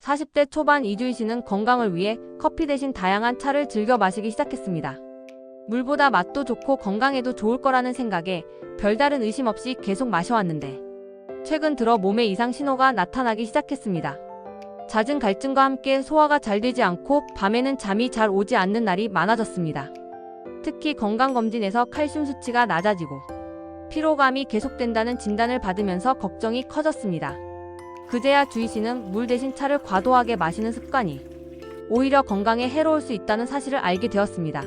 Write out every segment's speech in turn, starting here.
40대 초반 이주희 씨는 건강을 위해 커피 대신 다양한 차를 즐겨 마시기 시작했습니다. 물보다 맛도 좋고 건강에도 좋을 거라는 생각에 별다른 의심 없이 계속 마셔왔는데 최근 들어 몸에 이상 신호가 나타나기 시작했습니다. 잦은 갈증과 함께 소화가 잘 되지 않고 밤에는 잠이 잘 오지 않는 날이 많아졌습니다. 특히 건강검진에서 칼슘 수치가 낮아지고 피로감이 계속된다는 진단을 받으면서 걱정이 커졌습니다. 그제야 주희 씨는 물 대신 차를 과도하게 마시는 습관이 오히려 건강에 해로울 수 있다는 사실을 알게 되었습니다.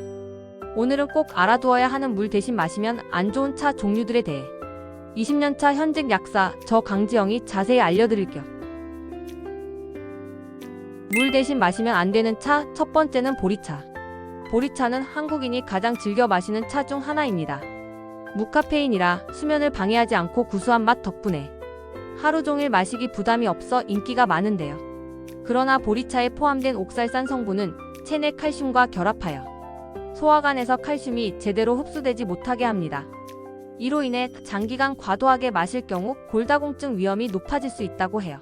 오늘은 꼭 알아두어야 하는 물 대신 마시면 안 좋은 차 종류들에 대해 20년차 현직 약사 저 강지영이 자세히 알려드릴게요. 물 대신 마시면 안 되는 차, 첫 번째는 보리차. 보리차는 한국인이 가장 즐겨 마시는 차 중 하나입니다. 무카페인이라 수면을 방해하지 않고 구수한 맛 덕분에 하루 종일 마시기 부담이 없어 인기가 많은데요. 그러나 보리차에 포함된 옥살산 성분은 체내 칼슘과 결합하여 소화관에서 칼슘이 제대로 흡수되지 못하게 합니다. 이로 인해 장기간 과도하게 마실 경우 골다공증 위험이 높아질 수 있다고 해요.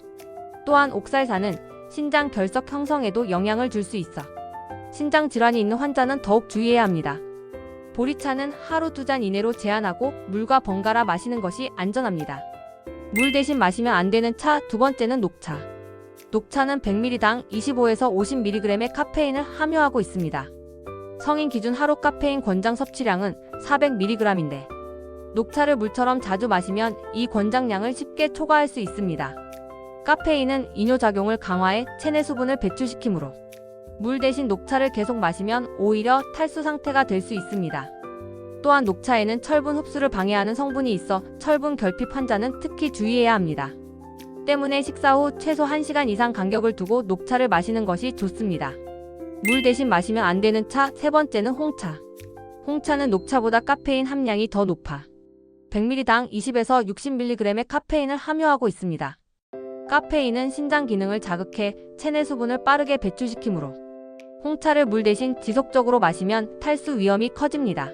또한 옥살산은 신장 결석 형성에도 영향을 줄 수 있어 신장 질환이 있는 환자는 더욱 주의해야 합니다. 보리차는 하루 2잔 이내로 제한하고 물과 번갈아 마시는 것이 안전합니다. 물 대신 마시면 안 되는 차, 두 번째는 녹차. 녹차는 100ml당 25에서 50mg의 카페인을 함유하고 있습니다. 성인 기준 하루 카페인 권장 섭취량은 400mg인데 녹차를 물처럼 자주 마시면 이 권장량을 쉽게 초과할 수 있습니다. 카페인은 이뇨작용을 강화해 체내 수분을 배출시키므로 물 대신 녹차를 계속 마시면 오히려 탈수 상태가 될 수 있습니다. 또한 녹차에는 철분 흡수를 방해하는 성분이 있어 철분 결핍 환자는 특히 주의해야 합니다. 때문에 식사 후 최소 1시간 이상 간격을 두고 녹차를 마시는 것이 좋습니다. 물 대신 마시면 안 되는 차, 세 번째는 홍차. 홍차는 녹차보다 카페인 함량이 더 높아 100ml당 20에서 60mg의 카페인을 함유하고 있습니다. 카페인은 신장 기능을 자극해 체내 수분을 빠르게 배출시키므로 홍차를 물 대신 지속적으로 마시면 탈수 위험이 커집니다.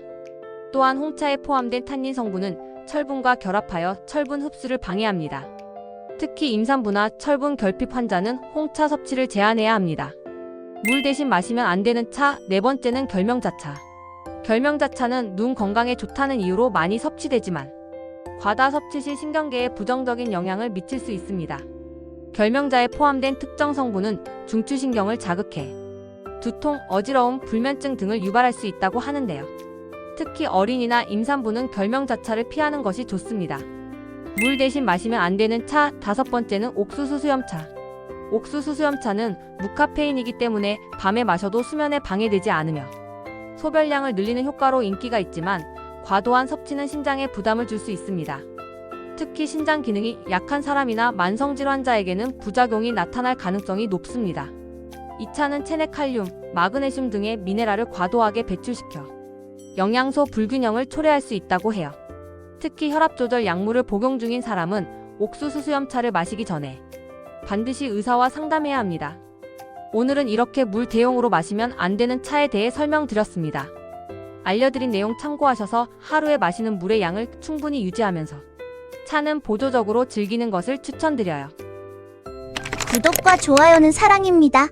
또한 홍차에 포함된 탄닌 성분은 철분과 결합하여 철분 흡수를 방해합니다. 특히 임산부나 철분 결핍 환자는 홍차 섭취를 제한해야 합니다. 물 대신 마시면 안 되는 차, 네 번째는 결명자차. 결명자차는 눈 건강에 좋다는 이유로 많이 섭취되지만 과다 섭취 시 신경계에 부정적인 영향을 미칠 수 있습니다. 결명자에 포함된 특정 성분은 중추신경을 자극해 두통, 어지러움, 불면증 등을 유발할 수 있다고 하는데요. 특히 어린이나 임산부는 결명자차를 피하는 것이 좋습니다. 물 대신 마시면 안 되는 차, 다섯 번째는 옥수수수염차. 옥수수수염차는 무카페인이기 때문에 밤에 마셔도 수면에 방해되지 않으며 소변량을 늘리는 효과로 인기가 있지만 과도한 섭취는 신장에 부담을 줄 수 있습니다. 특히 신장 기능이 약한 사람이나 만성질환자에게는 부작용이 나타날 가능성이 높습니다. 이 차는 체내 칼륨, 마그네슘 등의 미네랄을 과도하게 배출시켜 영양소 불균형을 초래할 수 있다고 해요. 특히 혈압 조절 약물을 복용 중인 사람은 옥수수수염차를 마시기 전에 반드시 의사와 상담해야 합니다. 오늘은 이렇게 물 대용으로 마시면 안 되는 차에 대해 설명드렸습니다. 알려드린 내용 참고하셔서 하루에 마시는 물의 양을 충분히 유지하면서 차는 보조적으로 즐기는 것을 추천드려요. 구독과 좋아요는 사랑입니다.